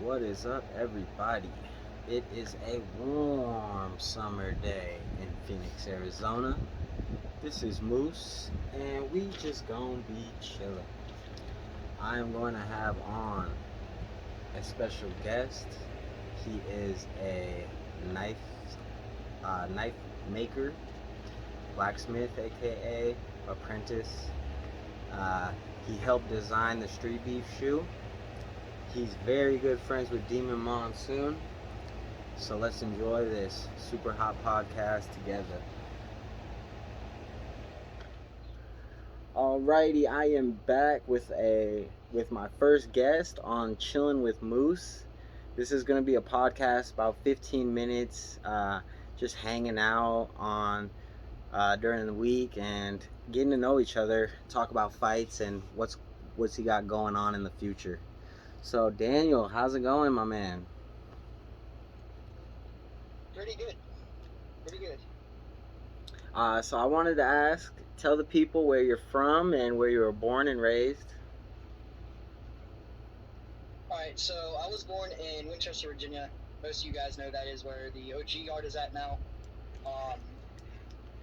What is up, everybody? It is a warm summer day in Phoenix, Arizona. This is Moose, and we just gonna be chilling. I am going to have on a special guest. He is a knife knife maker, blacksmith, aka apprentice. Uh, he helped design the street beef shoe. He's very good friends with Demon Monsoon. So let's enjoy this super hot podcast together. Alrighty, I am back with my first guest on Chillen with Moose. This is gonna be a podcast about 15 minutes, just hanging out on during the week and getting to know each other, talk about fights and what's he got going on in the future. So Daniel, how's it going, my man? Pretty good. Pretty good. So I wanted to ask, tell the people where you're from and where you were born and raised. Alright, so I was born in Winchester, Virginia. Most of you guys know that is where the OG yard is at now.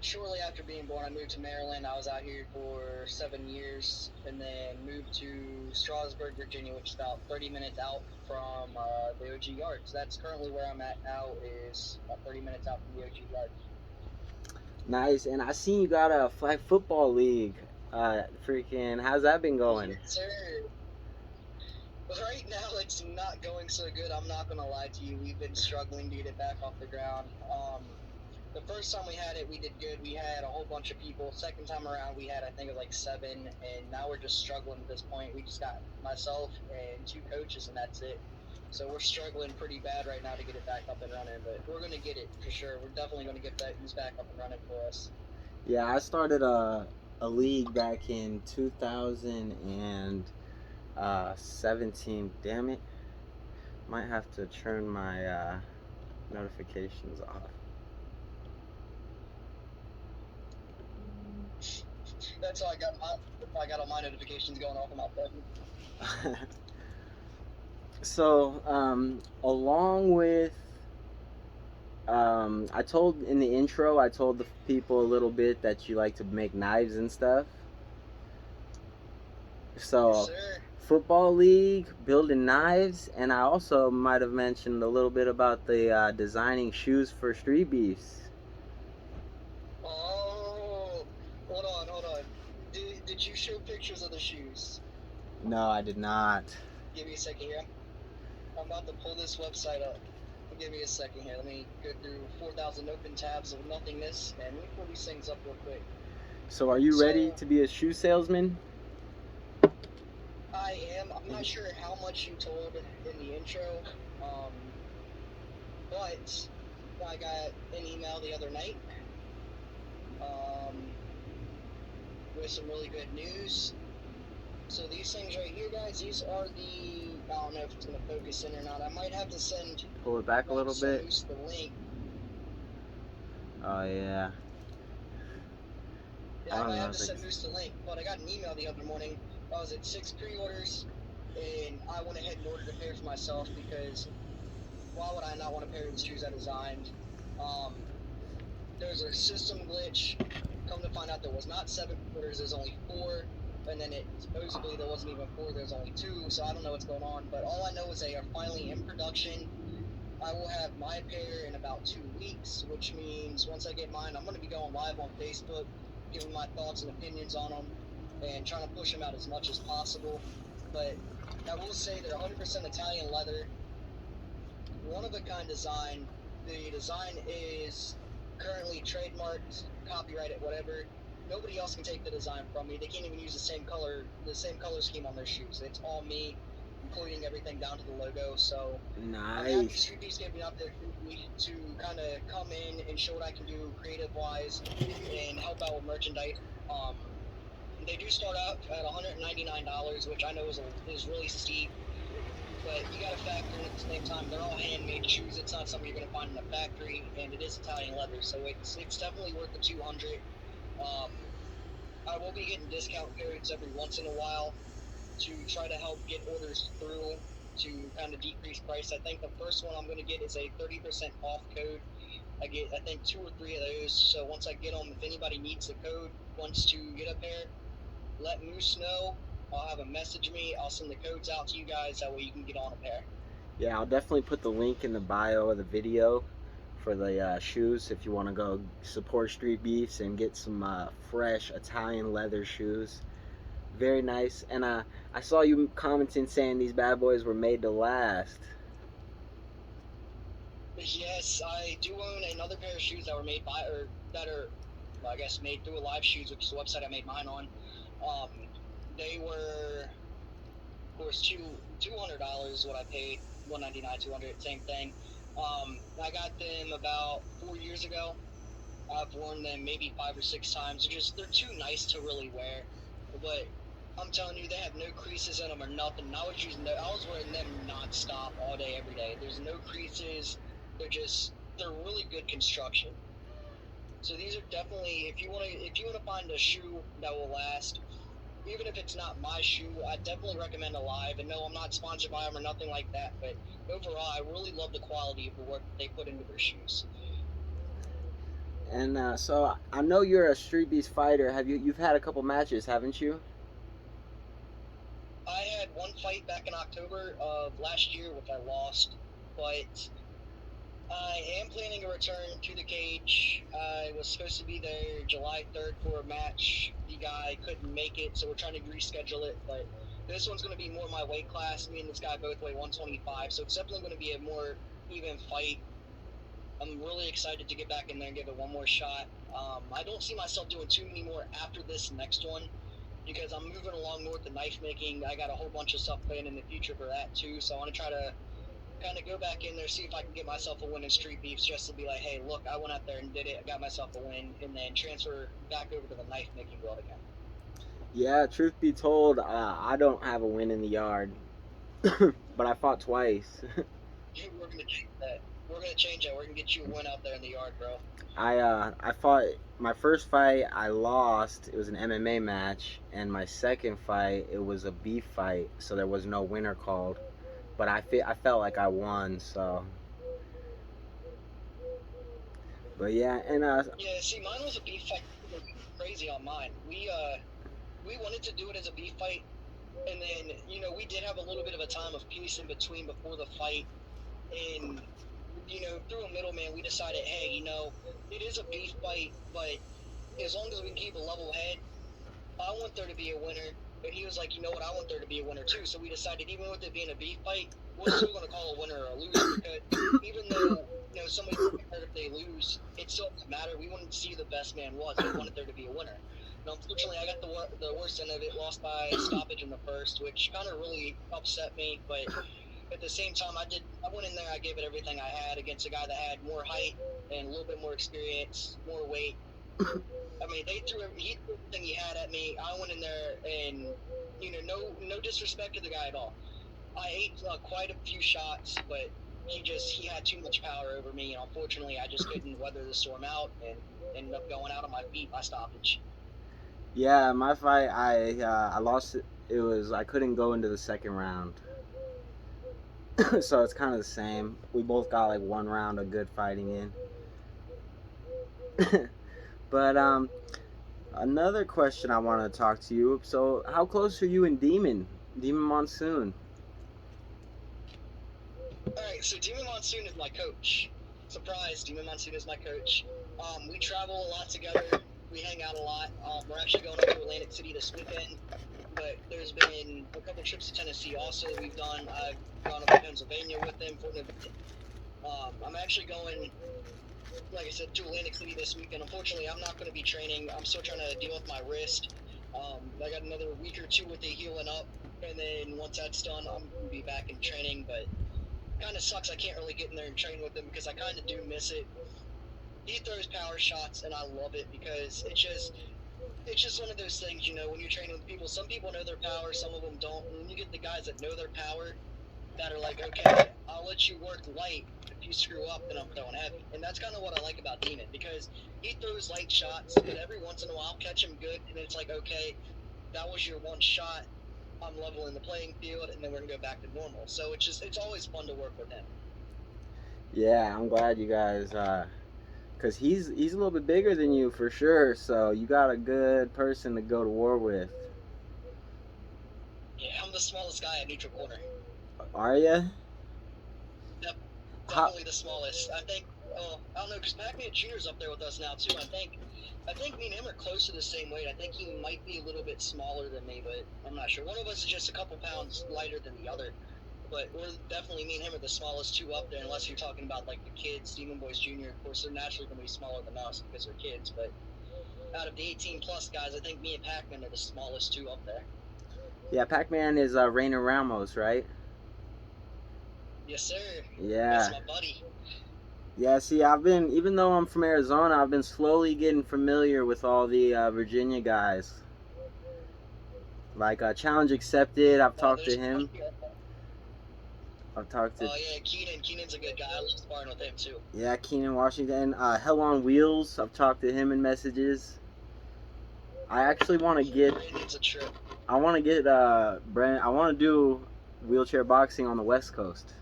Shortly after being born, I moved to Maryland. I was out here for 7 years and then moved to Strasburg, Virginia, which is about 30 minutes out from the OG yard. So that's currently where I'm at now, is about 30 minutes out from the OG yard. Nice, and I seen you got a flag football league. Freaking, how's that been going? Yes, sir. But right now, it's not going so good. I'm not going to lie to you. We've been struggling to get it back off the ground. The first time we had it, we did good. We had a whole bunch of people. Second time around, we had, I think, like 7. And now we're just struggling at this point. We just got myself and 2 coaches, and that's it. So we're struggling pretty bad right now to get it back up and running. But we're going to get it for sure. We're definitely going to get these back up and running for us. Yeah, I started a league back in 2017. Damn it. Might have to turn my notifications off. That's how I got all my notifications going off on my phone. So, along with, I told in the intro, I told the people a little bit that you like to make knives and stuff. So, Yes, sir. football league, building knives, and I also might have mentioned a little bit about the designing shoes for street beefs. Oh, hold on. Did you show pictures of the shoes? No, I did not. Give me a second here. I'm about to pull this website up. Give me a second here. Let me go through 4,000 open tabs of nothingness, and let me pull these things up real quick. So, are you ready to be a shoe salesman? I am. I'm not sure how much you told in the intro, but I got an email the other night with some really good news. So these things right here, guys, these are the, I don't know if it's going to focus in or not. I might have to pull it back a little bit. Moose the link. Oh, yeah. Yeah, I might have to send Moose the link, but I got an email the other morning. I was at 6 pre-orders, and I went ahead and ordered a pair for myself because why would I not want a pair of the shoes I designed? There's a system glitch. Come to find out, there was not 7 orders, there's only 4. And then supposedly there wasn't even 4, there's only 2, so I don't know what's going on. But all I know is they are finally in production. I will have my pair in about 2 weeks, which means once I get mine, I'm going to be going live on Facebook, giving my thoughts and opinions on them, and trying to push them out as much as possible. But I will say they're 100% Italian leather, one-of-a-kind design. The design is currently trademarked, copyrighted, whatever. Nobody else can take the design from me. They can't even use the same color scheme on their shoes. It's all me, including everything down to the logo. So nice. I'm happy Street Beefs gave me up there to kind of come in and show what I can do creative-wise and help out with merchandise. They do start out at $199, which I know is really steep. But you got to factor in at the same time, they're all handmade shoes. It's not something you're going to find in a factory, and it is Italian leather, so it's definitely worth the $200. I will be getting discount codes every once in a while to try to help get orders through. to kind of decrease price. I think the first one I'm going to get is a 30% off code. I get, I think, 2 or 3 of those. So once I get them, if anybody needs the code, wants to get a pair, let Moose know. I'll have him message me. I'll send the codes out to you guys. That way you can get on a pair. Yeah, I'll definitely put the link in the bio of the video for the shoes if you want to go support Street Beefs and get some fresh Italian leather shoes. Very nice. And I saw you commenting saying these bad boys were made to last. Yes, I do own another pair of shoes that were made by, or that are, I guess, made through Alive Shoes, which is the website I made mine on. They were, of course, $200 what I paid, $199, $200, same thing. I got them about 4 years ago. I've worn them maybe 5 or 6 times. They're too nice to really wear. But I'm telling you, they have no creases in them or nothing. I was wearing them nonstop all day, every day. There's no creases. They're really good construction. So these are definitely, if you want to find a shoe that will last, even if it's not my shoe, I definitely recommend Alive. And no, I'm not sponsored by them or nothing like that. But overall, I really love the quality of the work that they put into their shoes. And so I know you're a Street Beast fighter. You've had a couple matches, haven't you? I had one fight back in October of last year, which I lost, but I am planning a return to the cage. I was supposed to be there July 3rd for a match. The guy couldn't make it, so we're trying to reschedule it, but this one's going to be more my weight class. Me and this guy both weigh 125, so it's definitely going to be a more even fight. I'm really excited to get back in there and give it one more shot. I don't see myself doing too many more after this next one, because I'm moving along north to knife making. I got a whole bunch of stuff planned in the future for that too, so I want to try to kind of go back in there, see if I can get myself a win in Street Beefs, just to be like, hey, look, I went out there and did it, I got myself a win, and then transfer back over to the knife making world again. Yeah, truth be told, I don't have a win in the yard, but I fought twice. We're gonna change that. We're gonna change that. We're gonna get you a win out there in the yard, bro. I fought my first fight. I lost. It was an MMA match, and my second fight it was a beef fight, so there was no winner called. But I felt like I won. So, but yeah, and Yeah, see, mine was a beef fight. It was crazy on mine. We wanted to do it as a beef fight, and then we did have a little bit of a time of peace in between before the fight, and through a middleman, we decided, hey, it is a beef fight, but as long as we can keep a level head, I want there to be a winner. And he was like, you know what, I want there to be a winner too. So we decided, even with it being a beef fight, we're still going to call a winner or a loser, because even though somebody hurt if they lose, it still doesn't matter. We wanted to see who the best man was. We wanted there to be a winner. And unfortunately, I got the worst end of it, lost by stoppage in the first, which kind of really upset me. But at the same time, I went in there, I gave it everything I had against a guy that had more height and a little bit more experience, more weight. I mean, he threw everything he had at me. I went in there and, no disrespect to the guy at all. I ate quite a few shots, but he had too much power over me, and unfortunately, I just couldn't weather the storm out and ended up going out on my feet by stoppage. yeah, my fight I lost. It was I couldn't go into the second round. So it's kind of the same. We both got like one round of good fighting in. But another question I want to talk to you. So how close are you and Demon Monsoon? Alright, so Demon Monsoon is my coach. Surprise, Demon Monsoon is my coach. We travel a lot together. We hang out a lot. We're actually going up to Atlantic City this weekend. But there's been a couple trips to Tennessee also we've done. I've gone up to Pennsylvania with them for an event. I'm actually going, like I said, to Atlantic City this weekend. Unfortunately, I'm not going to be training. I'm still trying to deal with my wrist. I got another week or two with it healing up, and then once that's done, I'm going to be back in training. But kind of sucks I can't really get in there and train with him, because I kind of do miss it. He throws power shots, and I love it, because it's just one of those things, when you're training with people, some people know their power, some of them don't. And when you get the guys that know their power, that are like, okay, I'll let you work light. If you screw up, then I'm throwing heavy. And that's kind of what I like about Demon, because he throws light shots, but every once in a while I'll catch him good, and it's like, okay, that was your one shot. I'm leveling the playing field, and then we're gonna go back to normal. So it's always fun to work with him. Yeah, I'm glad you guys, cause he's a little bit bigger than you for sure. So you got a good person to go to war with. Yeah, I'm the smallest guy at neutral corner. Are ya? Yep, How? definitely the smallest. I think. Oh, I don't know, because Pac-Man Jr.'s up there with us now too. I think me and him are close to the same weight. I think he might be a little bit smaller than me, but I'm not sure. One of us is just a couple pounds lighter than the other. But we're definitely, me and him are the smallest two up there, unless you're talking about like the kids, Demon Boys Jr. Of course, they're naturally going to be smaller than us because they're kids. But out of the 18 plus guys, I think me and Pac-Man are the smallest two up there. Yeah, Pac-Man is Reina Ramos, right? Yes, sir. Yeah. That's my buddy. Yeah, see, even though I'm from Arizona, I've been slowly getting familiar with all the Virginia guys. Like Challenge Accepted, I've talked to him. I've talked to. Oh yeah, Keenan. Keenan's a good guy. I love sparring with him too. Yeah, Keenan Washington. Hell on Wheels, I've talked to him in messages. I actually want to get. Brandon's a trip. I want to get Brand. I want to do wheelchair boxing on the West Coast.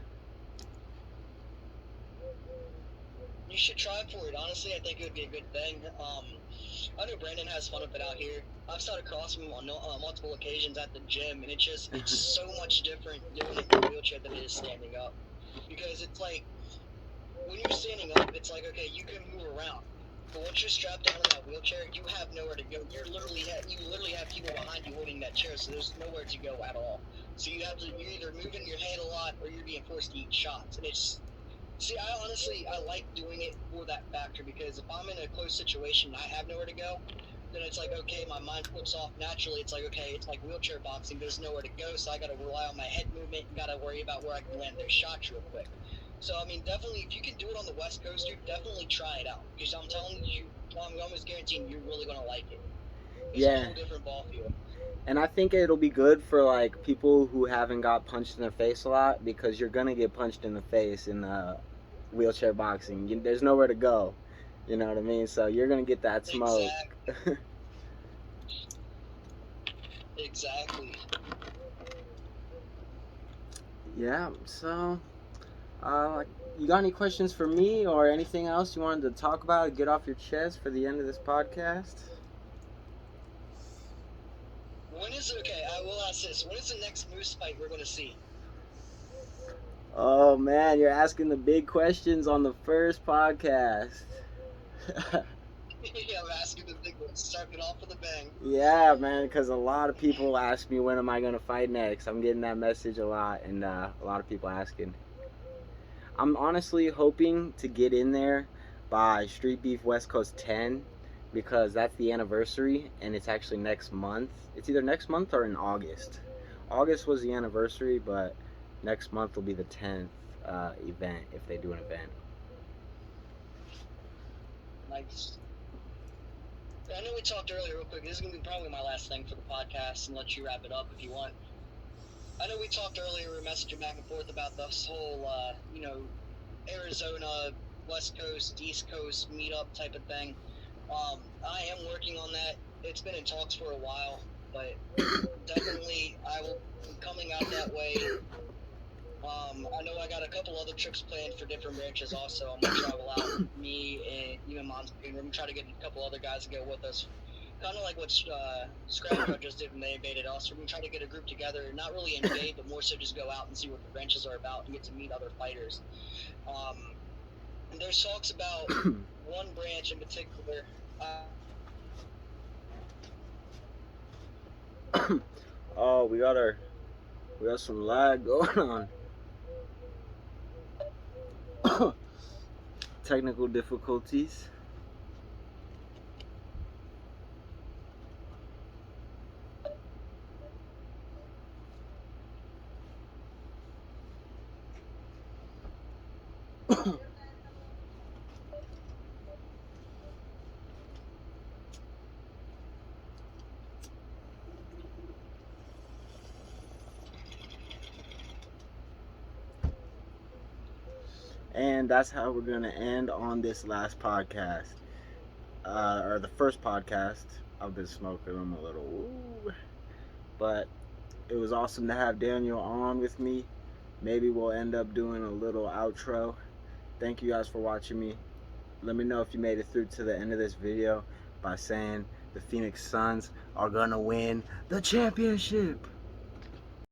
You should try for it. Honestly, I think it would be a good thing. I know Brandon has fun with it out here. I've sat across from him on multiple occasions at the gym, and it's so much different doing it in a wheelchair than it is standing up. Because it's like, when you're standing up, it's like, okay, you can move around. But once you're strapped down in that wheelchair, you have nowhere to go. You literally have people behind you holding that chair, so there's nowhere to go at all. So you're either moving your head a lot, or you're being forced to eat shots. And I like doing it for that factor, because if I'm in a close situation and I have nowhere to go, then it's like, okay, my mind flips off naturally. It's like, okay, it's like wheelchair boxing. There's nowhere to go, so I got to rely on my head movement and got to worry about where I can land those shots real quick. So, I mean, definitely, if you can do it on the West Coast, dude, definitely try it out. Because I'm telling you, I'm almost guaranteeing you're really going to like it. It's a whole different ball field. And I think it'll be good for like people who haven't got punched in the face a lot, because you're gonna get punched in the face in wheelchair boxing. There's nowhere to go. You know what I mean? So you're gonna get that smoke. Exactly. Yeah. So, you got any questions for me or anything else you wanted to talk about, get off your chest for the end of this podcast? I will ask this. When is the next Moose fight we're going to see? Oh, man, you're asking the big questions on the first podcast. Yeah, I'm asking the big ones. Starting off with a bang. Yeah, man, because a lot of people ask me, when am I going to fight next? I'm getting that message a lot, and a lot of people asking. I'm honestly hoping to get in there by Street Beef West Coast 10, because that's the anniversary, and it's actually next month. It's either next month or in August. August was the anniversary, but next month will be the 10th event, if they do an event. Nice. I know we talked earlier real quick. This is going to be probably my last thing for the podcast, and let you wrap it up if you want. I know we talked earlier, we were messaging back and forth about this whole, Arizona, West Coast, East Coast meetup type of thing. I am working on that. It's been in talks for a while, but definitely I will be coming out that way. I know I got a couple other trips planned for different branches also. I'm going to travel out, me and you and Mom's We're going to try to get a couple other guys to go with us. Kind of like what Scrapyard just did when they invaded us. We're going to try to get a group together, not really invade, but more so just go out and see what the branches are about and get to meet other fighters. And there's talks about one branch in particular. Oh, we got some lag going on. Technical difficulties. And that's how we're going to end on this last podcast. Or the first podcast. I've been smoking them a little. Ooh. But It was awesome to have Daniel on with me. Maybe we'll end up doing a little outro. Thank you guys for watching me. Let me know if you made it through to the end of this video by saying the Phoenix Suns are gonna win the championship.